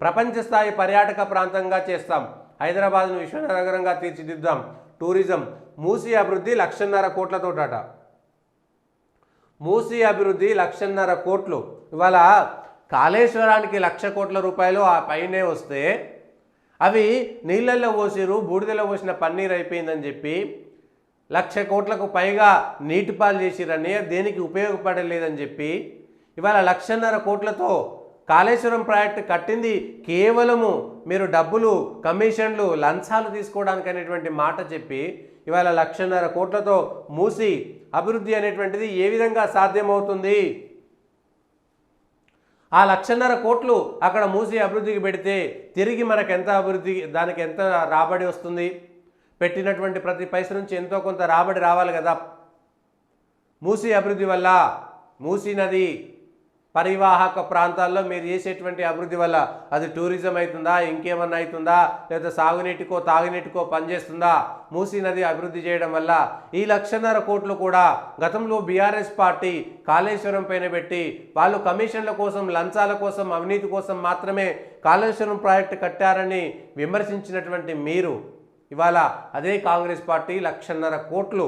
ప్రపంచ స్థాయి పర్యాటక ప్రాంతంగా చేస్తాం, హైదరాబాద్ను విశ్వనగరంగా తీర్చిదిద్దాం, టూరిజం, మూసీ అభివృద్ధి 1,50,000 కోట్లతోటట. మూసీ అభివృద్ధి 1,50,000 కోట్లు. ఇవాళ కాళేశ్వరానికి 1,00,000 కోట్ల రూపాయలు ఆ పైనే వస్తే అవి నీళ్ళల్లో పోసిరు, బూడిదలో పోసిన పన్నీర్ అయిపోయిందని చెప్పి 1,00,000 కోట్లకు పైగా నీటిపాలు చేసిరని, దేనికి ఉపయోగపడలేదని చెప్పి ఇవాళ 1,50,000 కోట్లతో కాళేశ్వరం ప్రాజెక్టు కట్టింది కేవలము మీరు డబ్బులు, కమిషన్లు, లంచాలు తీసుకోవడానికి అనేటువంటి మాట చెప్పి ఇవాళ 1,50,000 కోట్లతో మూసి అభివృద్ధి అనేటువంటిది ఏ విధంగా సాధ్యమవుతుంది? ఆ 1,50,000 కోట్లు అక్కడ మూసి అభివృద్ధికి పెడితే తిరిగి మనకు ఎంత అభివృద్ధి, దానికి ఎంత రాబడి వస్తుంది? పెట్టినటువంటి ప్రతి పైస నుంచి ఎంతో కొంత రాబడి రావాలి కదా. మూసి అభివృద్ధి వల్ల, మూసీ నది పరివాహక ప్రాంతాల్లో మీరు చేసేటువంటి అభివృద్ధి వల్ల అది టూరిజం అవుతుందా, ఇంకేమన్నా అవుతుందా, లేదా సాగునీటికో తాగునీటికో పనిచేస్తుందా? మూసీ నది అభివృద్ధి చేయడం వల్ల ఈ 1,50,000 కోట్లు కూడా గతంలో బీఆర్ఎస్ పార్టీ కాళేశ్వరం పైన పెట్టి వాళ్ళు కమిషన్ల కోసం, లంచాల కోసం, అవినీతి కోసం మాత్రమే కాళేశ్వరం ప్రాజెక్టు కట్టారని విమర్శించినటువంటి మీరు ఇవాళ అదే కాంగ్రెస్ పార్టీ 1,50,000 కోట్లు,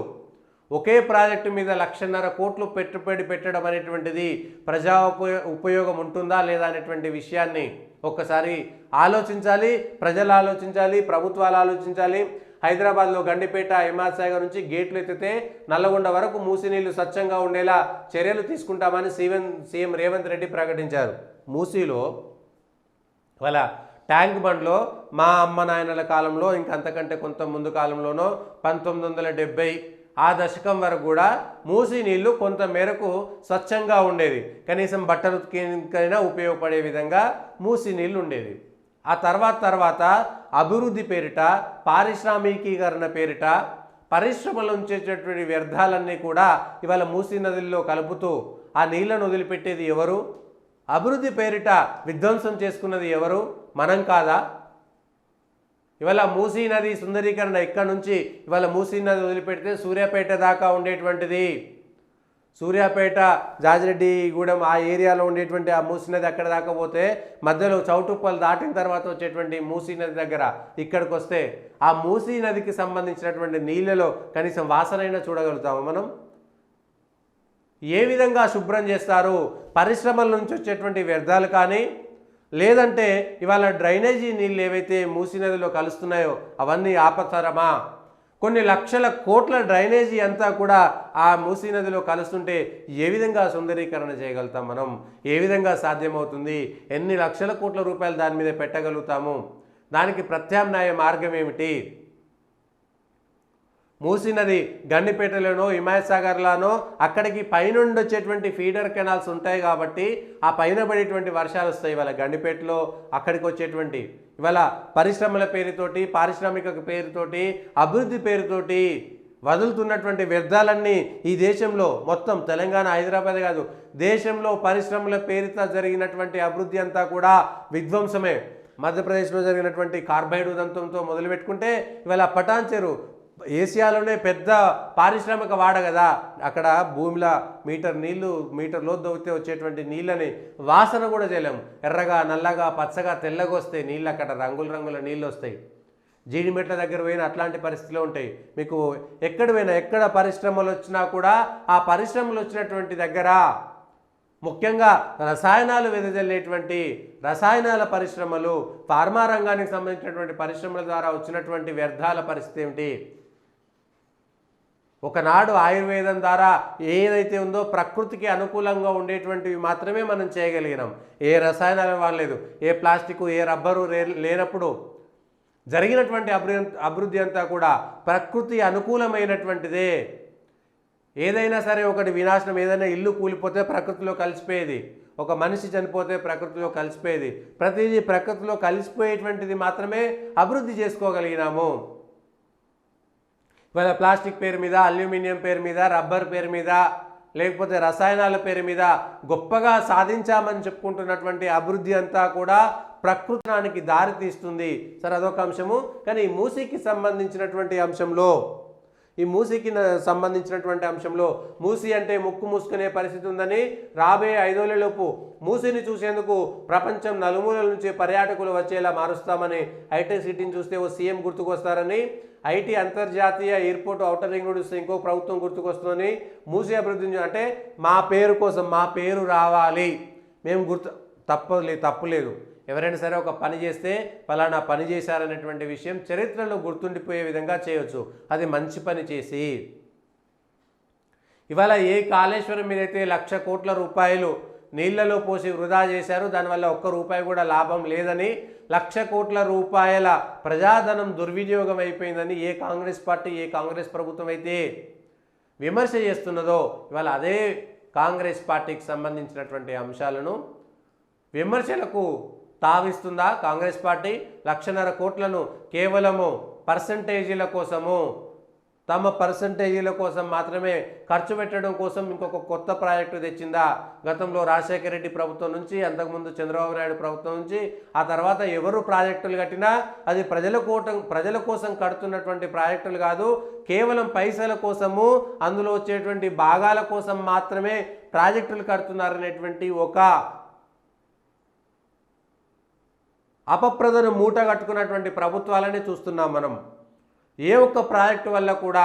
ఒకే ప్రాజెక్టు మీద 1,50,000 కోట్లు పెట్టుబడి పెట్టడం అనేటువంటిది ప్రజా ఉపయోగం ఉంటుందా లేదా అనేటువంటి విషయాన్ని ఒక్కసారి ఆలోచించాలి. ప్రజలు ఆలోచించాలి, ప్రభుత్వాలు ఆలోచించాలి. హైదరాబాద్లో గండిపేట, ఎంఆర్ సాగర్ నుంచి గేట్లు ఎత్తితే నల్లగొండ వరకు మూసి నీళ్లు స్వచ్ఛంగా ఉండేలా చర్యలు తీసుకుంటామని సీఎం రేవంత్ రెడ్డి ప్రకటించారు. మూసీలో వాళ్ళ ట్యాంక్ బండ్లో మా అమ్మ నాయనల కాలంలో, ఇంకంతకంటే కొంత ముందు కాలంలోనో 1970 ఆ దశకం వరకు కూడా మూసీ నీళ్లు కొంత మేరకు స్వచ్ఛంగా ఉండేది. కనీసం బట్టలు ఉతికేకైనా ఉపయోగపడే విధంగా మూసీ నీళ్లు ఉండేది. ఆ తర్వాత అభివృద్ధి పేరిట, పారిశ్రామికీకరణ పేరిట పరిశ్రమలు ఉంచేటటువంటి వ్యర్థాలన్నీ కూడా ఇవాళ మూసీ నదుల్లో కలుపుతూ ఆ నీళ్లను వదిలిపెట్టేది ఎవరు? అభివృద్ధి పేరిట విధ్వంసం చేసుకున్నది ఎవరు? మనం కాదా? ఇవాళ మూసీ నది సుందరీకరణ ఇక్కడ నుంచి ఇవాళ మూసీ నది వదిలిపెడితే సూర్యాపేట దాకా ఉండేటువంటిది, సూర్యాపేట, జాజిరెడ్డిగూడెం ఆ ఏరియాలో ఉండేటువంటి ఆ మూసీ నది అక్కడ దాకా పోతే మధ్యలో చౌటుప్పలు దాటిన తర్వాత వచ్చేటువంటి మూసీ నది దగ్గర ఇక్కడికి వస్తే ఆ మూసీ నదికి సంబంధించినటువంటి నీళ్ళలో కనీసం వాసనైనా చూడగలుగుతాము మనం? ఏ విధంగా శుభ్రం చేస్తారు? పరిశ్రమల నుంచి వచ్చేటువంటి వ్యర్థాలు కానీ, లేదంటే ఇవాళ డ్రైనేజీ నీళ్ళు ఏవైతే మూసీ నదిలో కలుస్తున్నాయో అవన్నీ ఆపతరమా? కొన్ని లక్షల కోట్ల డ్రైనేజీ అంతా కూడా ఆ మూసీ నదిలో కలుస్తుంటే ఏ విధంగా సుందరీకరణ చేయగలుగుతాం మనం? ఏ విధంగా సాధ్యమవుతుంది? ఎన్ని లక్షల కోట్ల రూపాయలు దాని మీద పెట్టగలుగుతాము? దానికి ప్రత్యామ్నాయ మార్గం ఏమిటి? మూసీ నది గండిపేటలోనో, హిమాయత్ సాగర్లోనో అక్కడికి పైనుండి వచ్చేటువంటి ఫీడర్ కెనాల్స్ ఉంటాయి కాబట్టి ఆ పైన పడేటువంటి వర్షాలు వస్తాయి. ఇవాళ గండిపేటలో అక్కడికి వచ్చేటువంటి ఇవాళ పరిశ్రమల పేరుతోటి, పారిశ్రామిక పేరుతోటి, అభివృద్ధి పేరుతోటి వదులుతున్నటువంటి వ్యర్థాలన్నీ ఈ దేశంలో మొత్తం తెలంగాణ, హైదరాబాద్ కాదు, దేశంలో పరిశ్రమల పేరుతో జరిగినటువంటి అభివృద్ధి అంతా కూడా విధ్వంసమే. మధ్యప్రదేశ్లో జరిగినటువంటి కార్బైడ్ ఉదంతంతో మొదలుపెట్టుకుంటే ఇవాళ పటాన్ చెరు ఏసియాలోనే పెద్ద పారిశ్రామిక వాడ కదా. అక్కడ భూమిలో మీటర్ లోతు దవ్వితే వచ్చేటువంటి నీళ్ళని వాసన కూడా చేయలేము. ఎర్రగా, నల్లగా, పచ్చగా, తెల్లగా వస్తాయి నీళ్ళు. అక్కడ రంగుల నీళ్ళు వస్తాయి. జీడిమెట్ల దగ్గర పోయిన అట్లాంటి పరిస్థితులు ఉంటాయి. మీకు ఎక్కడ పోయినా, ఎక్కడ పరిశ్రమలు వచ్చినా కూడా ఆ పరిశ్రమలు వచ్చినటువంటి దగ్గర ముఖ్యంగా రసాయనాలు వెదజల్లేటువంటి రసాయనాల పరిశ్రమలు, ఫార్మా రంగానికి సంబంధించినటువంటి పరిశ్రమల ద్వారా వచ్చినటువంటి వ్యర్థాల పరిస్థితి ఏమిటి? ఒకనాడు ఆయుర్వేదం ద్వారా ఏదైతే ఉందో ప్రకృతికి అనుకూలంగా ఉండేటువంటివి మాత్రమే మనం చేయగలిగినాం. ఏ రసాయనాలు వాడలేదు, ఏ ప్లాస్టిక్, ఏ రబ్బరు లేనప్పుడు జరిగినటువంటి అభివృద్ధి అంతా కూడా ప్రకృతి అనుకూలమైనటువంటిదే. ఏదైనా సరే ఒకటి వినాశనం, ఏదైనా ఇల్లు కూలిపోతే ప్రకృతిలో కలిసిపోయేది, ఒక మనిషి చనిపోతే ప్రకృతిలో కలిసిపోయేది. ప్రతిదీ ప్రకృతిలో కలిసిపోయేటువంటిది మాత్రమే అభివృద్ధి చేసుకోగలిగినాము. ఇవాళ ప్లాస్టిక్ పేరు మీద, అల్యూమినియం పేరు మీద, రబ్బర్ పేరు మీద, లేకపోతే రసాయనాల పేరు మీద గొప్పగా సాధించామని చెప్పుకుంటున్నటువంటి అభివృద్ధి అంతా కూడా ప్రకృతానికి దారి తీస్తుంది. సరే, అదొక అంశము. కానీ మూసీకి సంబంధించినటువంటి అంశంలో ఈ మూసీకి సంబంధించినటువంటి అంశంలో మూసీ అంటే ముక్కు మూసుకునే పరిస్థితి ఉందని, రాబోయే 5 ఏళ్లలోపు మూసీని చూసేందుకు ప్రపంచం నలుమూలల నుంచి పర్యాటకులు వచ్చేలా మారుస్తామని, హైటెక్ సిటీని చూస్తే ఓ సీఎం గుర్తుకొస్తారని, ఐటీ అంతర్జాతీయ ఎయిర్పోర్ట్ ఔటర్ రింగ్ రోడ్ వస్తే ఇంకో ప్రభుత్వం గుర్తుకొస్తుందని, మూసీ అభివృద్ధి అంటే మా పేరు కోసం, మా పేరు రావాలి, మేము తప్పులేదు, ఎవరైనా సరే ఒక పని చేస్తే ఫలానా పని చేశారనేటువంటి విషయం చరిత్రలో గుర్తుండిపోయే విధంగా చేయవచ్చు, అది మంచి పని చేసి. ఇవాళ ఏ కాళేశ్వరం మీదైతే 1,00,000 కోట్ల రూపాయలు నీళ్లలో పోసి వృధా చేశారు, దానివల్ల ఒక్క రూపాయి కూడా లాభం లేదని, 1,00,000 కోట్ల రూపాయల ప్రజాధనం దుర్వినియోగం అయిపోయిందని ఏ కాంగ్రెస్ పార్టీ, ఏ కాంగ్రెస్ ప్రభుత్వం అయితే విమర్శ చేస్తున్నదో, ఇవాళ అదే కాంగ్రెస్ పార్టీకి సంబంధించినటువంటి అంశాలను విమర్శలకు తావిస్తుందా కాంగ్రెస్ పార్టీ? 1,50,000 కోట్లను కేవలము పర్సంటేజీల కోసము, తమ పర్సంటేజీల కోసం మాత్రమే ఖర్చు పెట్టడం కోసం ఇంకొక కొత్త ప్రాజెక్టు తెచ్చిందా? గతంలో రాజశేఖర రెడ్డి ప్రభుత్వం నుంచి, అంతకుముందు చంద్రబాబు నాయుడు ప్రభుత్వం నుంచి, ఆ తర్వాత ఎవరు ప్రాజెక్టులు కట్టినా అది ప్రజల కోసం కడుతున్నటువంటి ప్రాజెక్టులు కాదు, కేవలం పైసల కోసము, అందులో వచ్చేటువంటి భాగాల కోసం మాత్రమే ప్రాజెక్టులు కడుతున్నారనేటువంటి ఒక అపప్రదను మూట కట్టుకున్నటువంటి ప్రభుత్వాలనే చూస్తున్నాం మనం. ఏ ఒక్క ప్రాజెక్టు వల్ల కూడా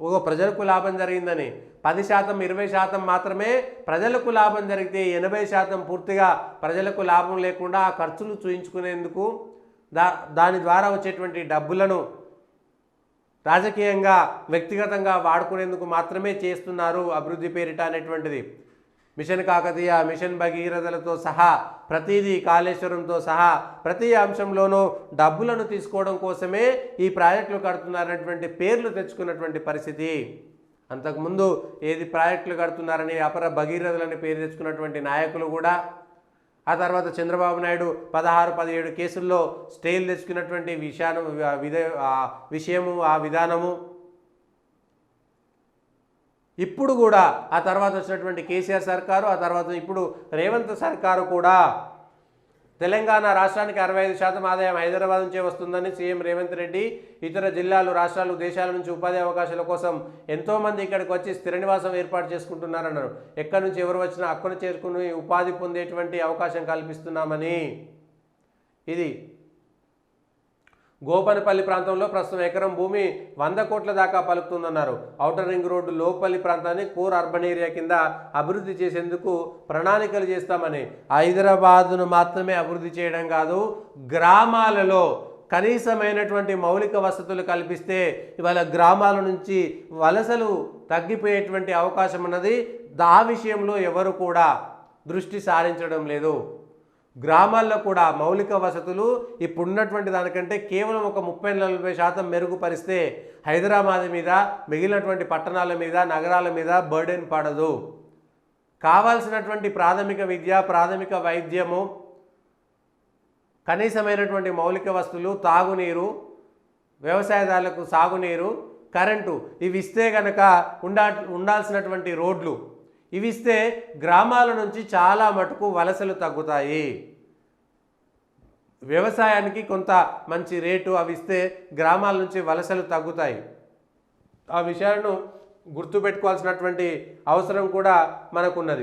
ఒక ప్రజలకు లాభం జరిగిందని, 10%, 20% మాత్రమే ప్రజలకు లాభం జరిగితే 80% పూర్తిగా ప్రజలకు లాభం లేకుండా ఆ ఖర్చులు చూయించుకునేందుకు, దాని ద్వారా వచ్చేటువంటి డబ్బులను రాజకీయంగా, వ్యక్తిగతంగా వాడుకునేందుకు మాత్రమే చేస్తున్నారు అభివృద్ధి పేరిట అనేటువంటిది. మిషన్ కాకతీయ, మిషన్ భగీరథలతో సహా ప్రతిదీ, కాళేశ్వరంతో సహా ప్రతి అంశంలోనూ డబ్బులను తీసుకోవడం కోసమే ఈ ప్రాజెక్టులు కడుతున్నారనేటువంటి పేర్లు తెచ్చుకున్నటువంటి పరిస్థితి. అంతకుముందు ఏది ప్రాజెక్టులు కడుతున్నారని అపర భగీరథులని పేరు తెచ్చుకున్నటువంటి నాయకులు కూడా, ఆ తర్వాత చంద్రబాబు నాయుడు 16, 17 కేసుల్లో స్టేలు తెచ్చుకున్నటువంటి విషయము, ఆ విధానము, ఇప్పుడు కూడా ఆ తర్వాత వచ్చినటువంటి కేసీఆర్ సర్కారు, ఆ తర్వాత ఇప్పుడు రేవంత్ సర్కారు కూడా తెలంగాణ రాష్ట్రానికి 65% ఆదాయం హైదరాబాద్ నుంచే వస్తుందని సీఎం రేవంత్ రెడ్డి, ఇతర జిల్లాలు, రాష్ట్రాలు, దేశాల నుంచి ఉపాధి అవకాశాల కోసం ఎంతోమంది ఇక్కడికి వచ్చి స్థిర నివాసం ఏర్పాటు చేసుకుంటున్నారన్నారు. ఎక్కడి నుంచి ఎవరు వచ్చినా అక్కడ చేరుకుని ఉపాధి పొందేటువంటి అవకాశం కల్పిస్తున్నామని. ఇది గోపనపల్లి ప్రాంతంలో ప్రస్తుతం ఎకరం భూమి 100 కోట్ల దాకా పలుకుతుందన్నారు. ఔటర్ రింగ్ రోడ్డు లోపల్లి ప్రాంతాన్ని కోర్ అర్బన్ ఏరియా కింద అభివృద్ధి చేసేందుకు ప్రణాళికలు చేస్తామని. హైదరాబాదును మాత్రమే అభివృద్ధి చేయడం కాదు, గ్రామాలలో కనీసమైనటువంటి మౌలిక వసతులు కల్పిస్తే ఇవాళ గ్రామాల నుంచి వలసలు తగ్గిపోయేటువంటి అవకాశం ఉన్నది. ఆ విషయంలో ఎవరు కూడా దృష్టి సారించడం లేదు. గ్రామాల్లో కూడా మౌలిక వసతులు ఇప్పుడున్నటువంటి దానికంటే కేవలం ఒక 30-40% మెరుగుపరిస్తే హైదరాబాద్ మీద, మిగిలినటువంటి పట్టణాల మీద, నగరాల మీద బర్డెన్ పడదు. కావాల్సినటువంటి ప్రాథమిక విద్య, ప్రాథమిక వైద్యము, కనీసమైనటువంటి మౌలిక వస్తువులు, తాగునీరు, వ్యవసాయదారులకు సాగునీరు, కరెంటు, ఇవి ఇస్తే గనక ఉండాల్సినటువంటి రోడ్లు ఇవి ఇస్తే గ్రామాల నుంచి చాలా మటుకు వలసలు తగ్గుతాయి. వ్యవసాయానికి కొంత మంచి రేటు అవి ఇస్తే గ్రామాల నుంచి వలసలు తగ్గుతాయి. ఆ విషయాలను గుర్తుపెట్టుకోవాల్సినటువంటి అవసరం కూడా మనకున్నది.